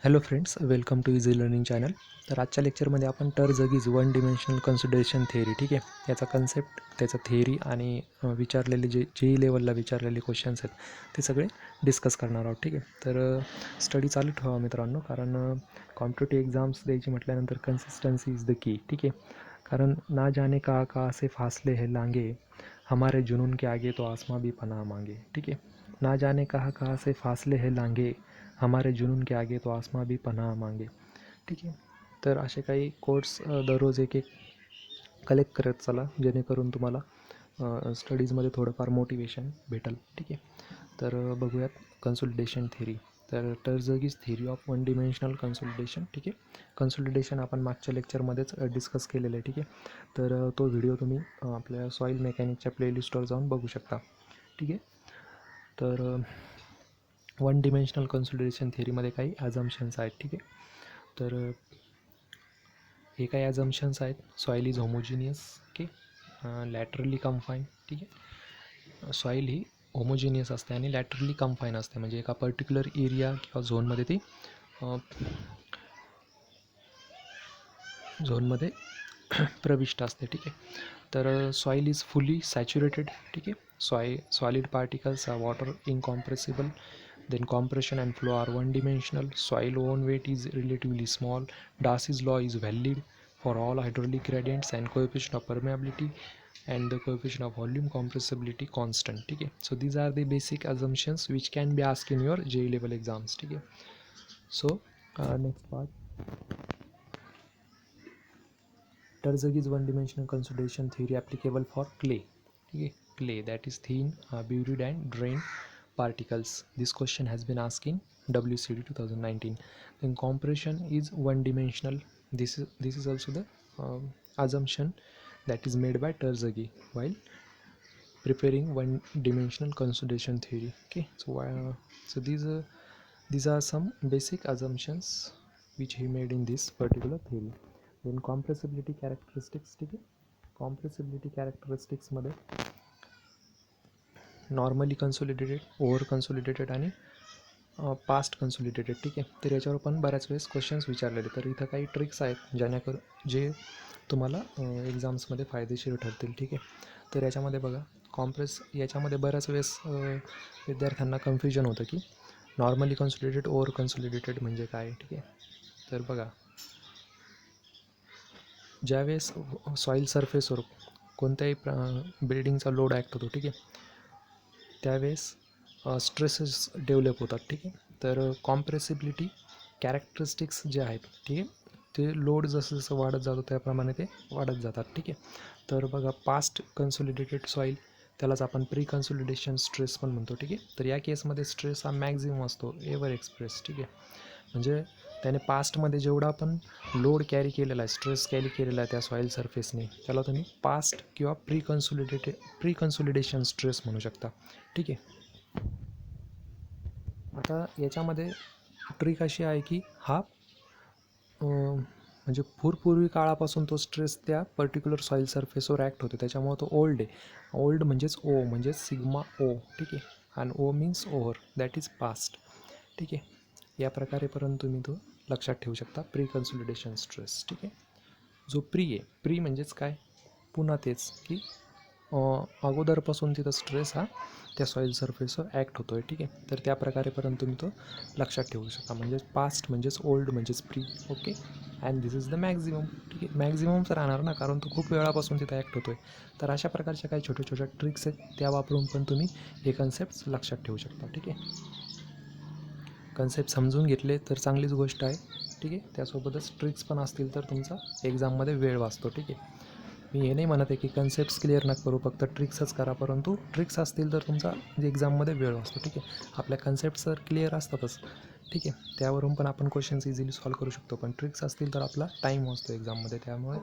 Hello friends, welcome to easy learning channel. तर आजच्या लेक्चरमध्ये आपण Terzaghi's one dimensional consideration theory, ठीक आहे, याचा कन्सेप्ट, त्याचा थेअरी आणि विचारलेले जे लेवलला विचारलेले क्वेश्चन्स आहेत ते सगळे डिस्कस करणार आहोत. ठीक आहे, तर स्टडी चालू ठेवा मित्रांनो, कारण कॉम्पिटेटिव्ह एक्झाम्स द्यायची म्हटल्यानंतर कन्सिस्टन्सी इज द की. ठीक आहे, कारण ना जाने का से फासले है लांगे, हमारे जुनून के आगे तो आसमां भी पनाह मांगे. ठीक आहे, ना जाने कहा से फासले है लांगे, हमारे जुनून के आगे तो आसमां भी पनाह मांगे. ठीक आहे, तर असे काही कोट्स दररोज एक एक कलेक्ट करत चला, जेणेकरून तुम्हाला स्टडीजमध्ये थोडंफार मोटिवेशन भेटेल. ठीक आहे, तर बघूयात कन्सोलिडेशन थेरी. तर टर्जगीज थेरी ऑफ वन डिमेन्शनल कन्सोलिडेशन. ठीक आहे, कन्सोलिडेशन आपण मागच्या लेक्चरमध्येच डिस्कस केलेलं आहे. ठीक आहे, तर तो व्हिडिओ तुम्ही आपल्या सॉईल मेकॅनिकच्या प्लेलिस्टवर जाऊन बघू शकता. ठीक आहे, तर वन डिमेन्शनल कन्सोलिडेशन थेरीमध्ये काही ॲझम्पशन्स आहेत. ठीक आहे, तर हे काही ॲझम्पशन्स आहेत. Soil is homogeneous, okay, laterally confined. ठीक आहे, सॉईल ही होमोजिनियस असते आणि लॅटरली कम्फाईन असते, म्हणजे एका पर्टिक्युलर एरिया किंवा झोनमध्ये ती झोनमध्ये प्रविष्ट असते. ठीक आहे, तर सॉईल इज फुली सॅच्युरेटेड. ठीक आहे, solid particles are water incompressible. Then compression and flow are one dimensional. Soil own weight is relatively small. Darcy's law is valid for all hydraulic gradients, and coefficient of permeability and the coefficient of volume compressibility constant. ठीक है, so these are the basic assumptions which can be asked in your JEE level exams. ठीक है, so next part, Terzaghi's one dimensional consolidation theory applicable for clay. ठीक है, clay that is thin, buried and drained particles. This question has been asked in WCD 2019. Then compression is one dimensional. This is also the assumption that is made by Terzaghi while preparing one dimensional consolidation theory. Okay, so these are some basic assumptions which he made in this particular theory. Then compressibility characteristics. ठीक है, compressibility characteristics मध्ये normally consolidated, over consolidated आणि past consolidated. ठीक आहे, तर याच्यावर पण बऱ्याच वेळेस क्वेश्चन्स विचारलेले. तर इथं काही ट्रिक्स आहेत जेणेकरून जे तुम्हाला एक्झाम्समध्ये फायदेशीर ठरतील. ठीक आहे, तर याच्यामध्ये बघा, याच्यामध्ये बऱ्याच वेळेस विद्यार्थ्यांना कन्फ्युजन होतं की नॉर्मली कन्सोलिडेटेड, ओव्हर कन्सोलिडेटेड म्हणजे काय. ठीक आहे, तर बघा, ज्यावेळेस सॉईल सरफेसवर कोणत्याही बिल्डिंगचा लोड ॲक्ट होतो, ठीक आहे, त्यावेळेस स्ट्रेसेस डेव्हलप होतात. ठीक आहे, तर कॉम्प्रेसिबिलिटी कॅरेक्टरिस्टिक्स जे आहेत, ठीक आहे, ते लोड जसं जसं वाढत जातो त्याप्रमाणे ते वाढत जातात. ठीक आहे, तर बघा, पास्ट कन्सोलिडेटेड सॉईल त्यालाच आपण प्री कन्सोलिडेशन स्ट्रेस पण म्हणतो. ठीक आहे, तर या केसमध्ये स्ट्रेस हा मॅक्झिमम असतो एव्हर एक्सप्रेस. ठीक आहे, म्हणजे त्याने पास्टमध्ये जेवढा आपण लोड कॅरी केलेला आहे, स्ट्रेस कॅरी केलेला आहे त्या सॉईल सरफेसने, त्याला तुम्ही पास्ट किंवा प्री कन्सोलिडेशन स्ट्रेस म्हणू शकता. ठीक आहे, आता याच्यामध्ये ट्रिक अशी आहे की हा म्हणजे पूर्वी काळापासून तो स्ट्रेस त्या पर्टिक्युलर सॉईल सरफेसवर ॲक्ट होतो, त्याच्यामुळे तो ओल्ड आहे. ओल्ड म्हणजेच ओ, म्हणजेच सिग्मा ओ. ठीक आहे, आणि O means over, that is past. ठीक आहे, या प्रकारेपर्यंत तुम्ही तो लक्षात ठेवू शकता, प्री कन्सोलिडेशन स्ट्रेस. ठीक आहे, जो प्री आहे, प्री म्हणजेच काय, पुन्हा तेच की अगोदरपासून तिथं स्ट्रेस हा त्या सॉईल सरफेसवर ॲक्ट होतो आहे. ठीक आहे, तर त्या प्रकारेपर्यंत तुम्ही तो लक्षात ठेवू शकता, म्हणजेच पास्ट म्हणजेच ओल्ड म्हणजेच pre. Okay, and this is the maximum. ठीक आहे, मॅक्झिममच राहणार ना, कारण तो खूप वेळापासून तिथं ॲक्ट होतो आहे. तर अशा प्रकारच्या काही छोट्या छोट्या ट्रिक्स आहेत, त्या वापरून पण तुम्ही हे कन्सेप्ट लक्षात ठेवू शकता. ठीक आहे, कन्सेप्ट समजून घेतले तर चांगलीच गोष्ट आहे. ठीक आहे, त्यासोबतच ट्रिक्स पण असतील तर तुमचा एक्झाममध्ये वेळ वाचतो. ठीक आहे, मी हे नाही म्हणत आहे की कन्सेप्ट्स क्लिअर नका करू, फक्त ट्रिक्सच करा, परंतु ट्रिक्स असतील तर तुमचा एक्झाममध्ये वेळ वाचतो. ठीक आहे, आपल्या कन्सेप्ट्स तर क्लिअर असतातच. ठीक आहे, त्यावरून पण आपण क्वेश्चन्स इझिली सॉल्व्ह करू शकतो, पण ट्रिक्स असतील तर आपला टाईम वाचतो एक्झाममध्ये. त्यामुळे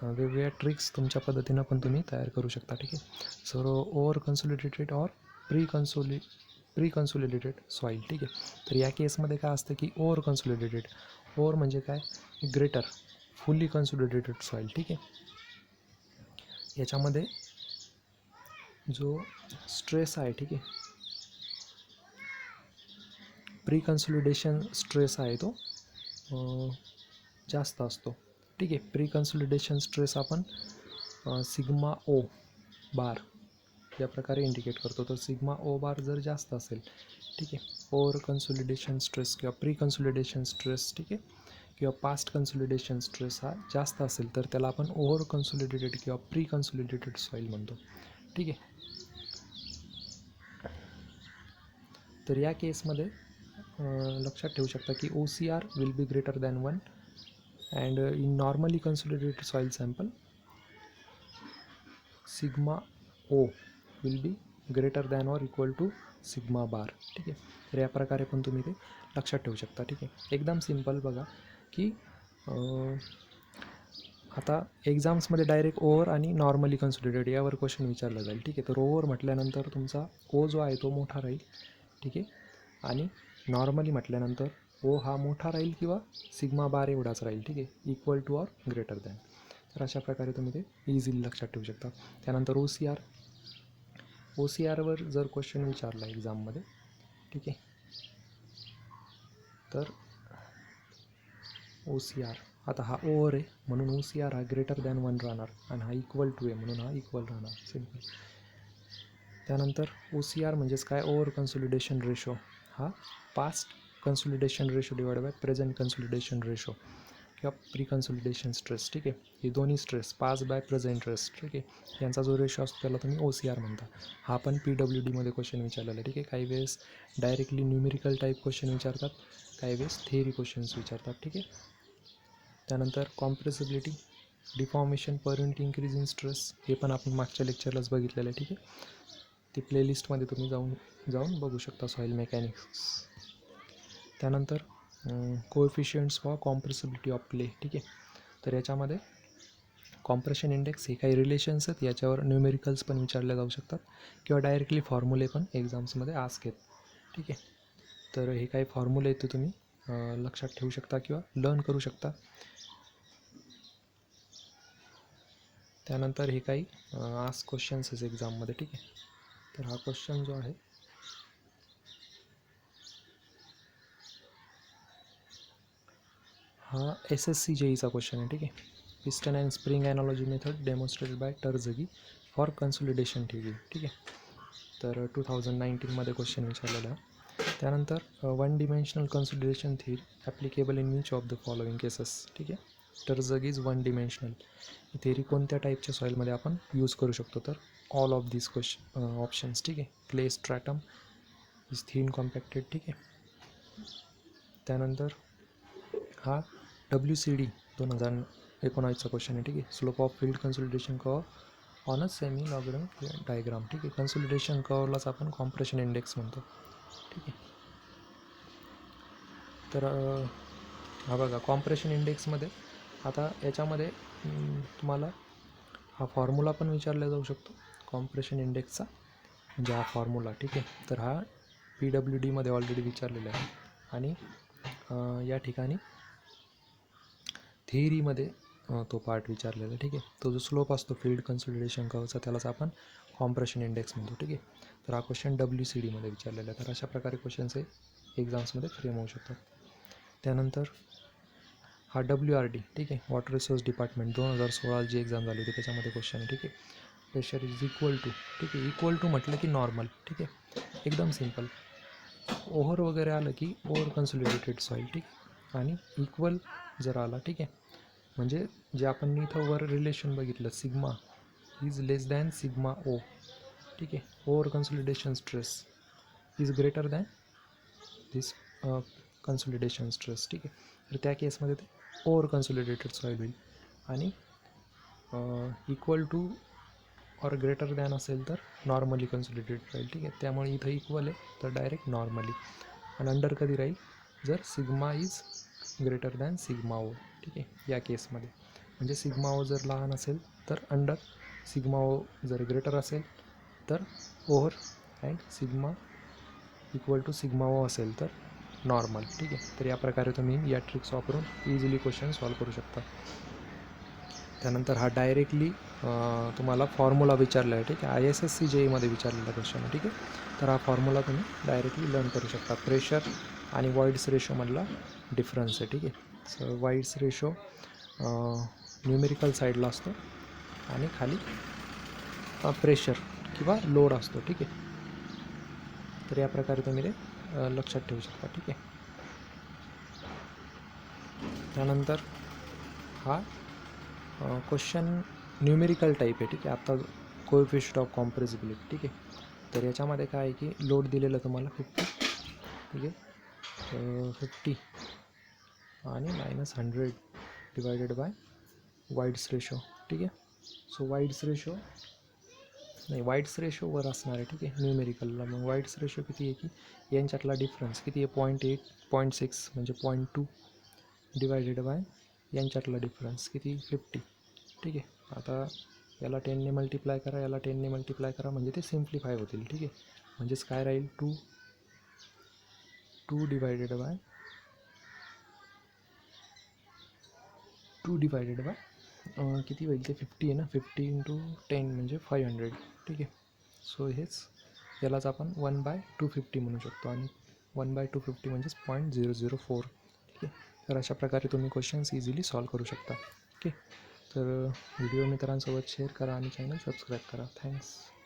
वेगवेगळ्या ट्रिक्स तुमच्या पद्धतीनं पण तुम्ही तयार करू शकता. ठीक आहे, so over consolidated or pre consolidated soil. ठीक आहे, तर या केसमध्ये काय असतं की ओव्हर कन्सोलिडेटेड, ओव्हर म्हणजे काय, ग्रेटर, फुल्ली कन्सोलिडेटेड सॉईल. ठीक आहे, याच्यामध्ये जो स्ट्रेस आहे, ठीक आहे, प्री कन्सोलिडेशन स्ट्रेस आहे तो जास्त असतो. ठीक आहे. प्री कन्सोलिडेशन स्ट्रेस आपण सिग्मा ओ बार या प्रकारे इंडिकेट करतो. तर सिग्मा ओ बार जर जास्त असेल, ठीक आहे, ओव्हर कन्सोलिडेशन स्ट्रेस किंवा प्री कन्सोलिडेशन स्ट्रेस, ठीक आहे, किंवा पास्ट कन्सोलिडेशन स्ट्रेस हा जास्त असेल तर त्याला आपण ओव्हर कन्सोलिडेटेड किंवा प्री कन्सोलिडेटेड सॉईल म्हणतो. ठीक आहे. तर या केसमध्ये लक्षात ठेवू शकता की OCR will be greater than 1 and in normally consolidated soil sample sigma o will be greater than or equal to sigma bar. ठीक आहे. तर या प्रकारे पण तुम्ही ते लक्षात ठेवू शकता. ठीक आहे. एकदम सिम्पल बघा की आता एक्झाम्समध्ये डायरेक्ट ओव्हर आणि नॉर्मली कन्सोलिडेटेड यावर क्वेश्चन विचारला जाईल. ठीक आहे. तर ओव्हर म्हटल्यानंतर तुमचा ओ जो आहे तो मोठा राहील. ठीक आहे. आणि नॉर्मली म्हटल्यानंतर ओ हा मोठा राहील किंवा सिग्मा बार एवढाच राहील. ठीक आहे. Equal to or greater than. तर अशा प्रकारे तुम्ही ते इझिली लक्षात ठेवू शकता. त्यानंतर OCRवर जर क्वेश्चन विचारला एक्झाममध्ये, ठीक आहे, तर OCR आता हा ओव्हर आहे म्हणून OCR हा ग्रेटर दॅन 1 राहणार आणि हा इक्वल टू आहे म्हणून हा इक्वल राहणार. सिम्पल. त्यानंतर OCR म्हणजेच काय, ओव्हर कन्सोलिडेशन रेशो हा past consolidation ratio divide by present consolidation ratio किंवा प्री कन्सोलिडेशन स्ट्रेस. ठीक आहे. हे दोन्ही stress past by present stress, ठीक आहे, यांचा जो रेशो असतो त्याला तुम्ही OCR म्हणता. हा पण PWDमध्ये क्वेश्चन विचारलेला. ठीक आहे. काही वेळेस डायरेक्टली न्यूमेरिकल टाईप क्वेश्चन विचारतात, काही वेळेस थेअरी क्वेश्चन्स विचारतात. ठीक आहे. त्यानंतर compressibility, deformation per unit increase in stress, हे पण आपण मागच्या लेक्चरलाच बघितलेलं आहे. ठीक आहे. ती प्लेलिस्टमध्ये तुम्ही जाऊन बघू शकता, सॉईल मेकॅनिक्स. त्यानंतर कोएफिशियंट्स फॉर कॉम्प्रेसिबिलिटी ऑफ क्ले. ठीक आहे. तर याच्यामध्ये कॉम्प्रेशन इंडेक्स हे काही रिलेशन्स आहेत, याच्यावर न्यूमेरिकल्स पण विचारले जाऊ शकतात किंवा डायरेक्टली फॉर्म्युले पण एक्झाम्समध्ये आस्क आहेत. ठीक आहे. तर हे काही फॉर्म्युले आहेत ते तुम्ही लक्षात ठेवू शकता किंवा लर्न करू शकता. त्यानंतर हे काही आस्क क्वेश्चन्स आहेत एक्झाममध्ये. ठीक आहे. तर हा क्वेश्चन जो आहे हा SSC JEEचा क्वेश्चन आहे. ठीक आहे. Piston and spring analogy method demonstrated by Terzaghi for consolidation theory. ठीक आहे. तर 2019मध्ये क्वेश्चन विचारलेला आहे. त्यानंतर 1 dimensional consolidation theory applicable in which of the following cases. ठीक आहे. टर्झगीज 1 डिमेन्शनल ही थिअरी कोणत्या टाईपच्या सॉईलमध्ये आपण यूज करू शकतो, तर ऑल ऑफ दिस ऑप्शन्स. ठीक आहे. Clay stratum is thin compacted. ठीक आहे. त्यानंतर हा WCD 2019चा क्वेश्चन आहे. ठीक आहे. Slope of field consolidation curve on a semi logarithmic diagram. ठीक आहे. कन्सोलिडेशन कर्वलाच आपण कॉम्प्रेशन इंडेक्स म्हणतो. ठीक आहे. तर हा बघा कॉम्प्रेशन इंडेक्समध्ये आता याच्यामध्ये तुम्हाला हा फॉर्म्युला पण विचारला जाऊ शकतो कॉम्प्रेशन इंडेक्सचा, म्हणजे हा फॉर्म्युला. ठीक आहे. तर हा PWDमध्ये ऑलरेडी विचारलेला आहे आणि या ठिकाणी थिअरीमध्ये तो पार्ट विचारलेला आहे. ठीक आहे. तो जो स्लोप असतो फील्ड कन्सोलिडेशन कर्वचा त्यालाच आपण कॉम्प्रेशन इंडेक्स म्हणतो. ठीक आहे. तर हा क्वेश्चन WCDमध्ये विचारलेला आहे. तर अशा प्रकारे क्वेश्चन्स हे एक्झाम्समध्ये फ्रेम होऊ शकतात. त्यानंतर हा WRD, ठीक आहे, वॉटर रिसोर्स डिपार्टमेंट 2016 जी एक्झाम झाली होती त्याच्यामध्ये क्वेश्चन आहे. ठीक आहे. प्रेशर इज इक्वल टू, ठीक आहे, इक्वल टू म्हटलं की नॉर्मल. ठीक आहे. एकदम सिम्पल. ओव्हर वगैरे आलं की ओव्हर कन्सोलिडेटेड सॉईल. ठीक. आणि इक्वल जर आला, ठीक आहे, म्हणजे जे आपण इथं वर रिलेशन बघितलं sigma is less than sigma o. ठीक आहे. Over consolidation stress is greater than this consolidation stress. ठीक आहे. तर त्या केसमध्ये ते ओव्हर कन्सोलिडेटेड सॉईल होईल आणि equal to or greater than असेल तर नॉर्मली कन्सोलिडेटेड राहील. ठीक आहे. त्यामुळे इथं इक्वल आहे तर डायरेक्ट नॉर्मली, आणि अंडर कधी राहील जर sigma is greater than sigma o. ठीक आहे. या केसमध्ये म्हणजे सिग्मा ओ जर लहान असेल तर अंडर, सिग्मा ओ जर ग्रेटर असेल तर over, and sigma equal to sigma o असेल तर नॉर्मल. ठीक आहे. तर या प्रकारे तुम्ही या ट्रिक्स वापरून इझिली क्वेश्चन सॉल्व करू शकता. त्यानंतर हा डायरेक्टली तुम्हाला फॉर्म्युला विचारला आहे. ठीक आहे. ISSC JEEमध्ये विचारलेला क्वेश्चन आहे. ठीक आहे. तर हा फॉर्म्युला तुम्ही डायरेक्टली लर्न करू शकता. प्रेशर आणि व्हॉइड्स रेशोमधला डिफरन्स आहे. ठीक आहे. वाईड्स रेशो न्यूमेरिकल साईडला असतो आणि खाली प्रेशर किंवा लोड असतो. ठीक आहे, तर या प्रकारे तुम्ही ते लक्षात ठेवू शकता. ठीक आहे, त्यानंतर हा क्वेश्चन न्यूमेरिकल टाईप आहे. ठीक आहे, आता कोएफिशियंट ऑफ कॉम्प्रेसिबिलिटी. ठीक आहे, तर याच्यामध्ये काय आहे की लोड दिलेलं तुम्हाला 50. ठीक आहे, 50 आणि -100 डिवायडेड बाय वाईड्स रेशो. ठीक आहे, सो वाईड्स रेशो नाही, वाईड्स रेशो वर असणार आहे. ठीक आहे, न्यूमेरिकलला मग वाईड्स रेशो किती आहे की यांच्यातला डिफरन्स किती आहे 0.8 0.6 म्हणजे 0.2 डिवायडेड बाय यांच्यातला डिफरन्स किती 50. ठीक आहे, आता याला 10ने मल्टिप्लाय करा, याला 10ने मल्टिप्लाय करा म्हणजे ते सिम्प्लिफाय होतील. ठीक आहे, म्हणजेच काय राहील 2 डिवायडेड बाय 2 डिवायडेड बाय किती होईल ते 50 आहे ना, 50 × 10 म्हणजे 500. ठीक आहे, सो हेच यालाच आपण 1/250 म्हणू शकतो आणि 1/250 म्हणजेच 0.004. ठीक आहे, तर अशा प्रकारे तुम्ही क्वेश्चन्स इझिली सॉल्व करू शकता. ओके, तर व्हिडिओ मित्रांसोबत शेअर करा आणि चॅनल सबस्क्राईब करा. थँक्स.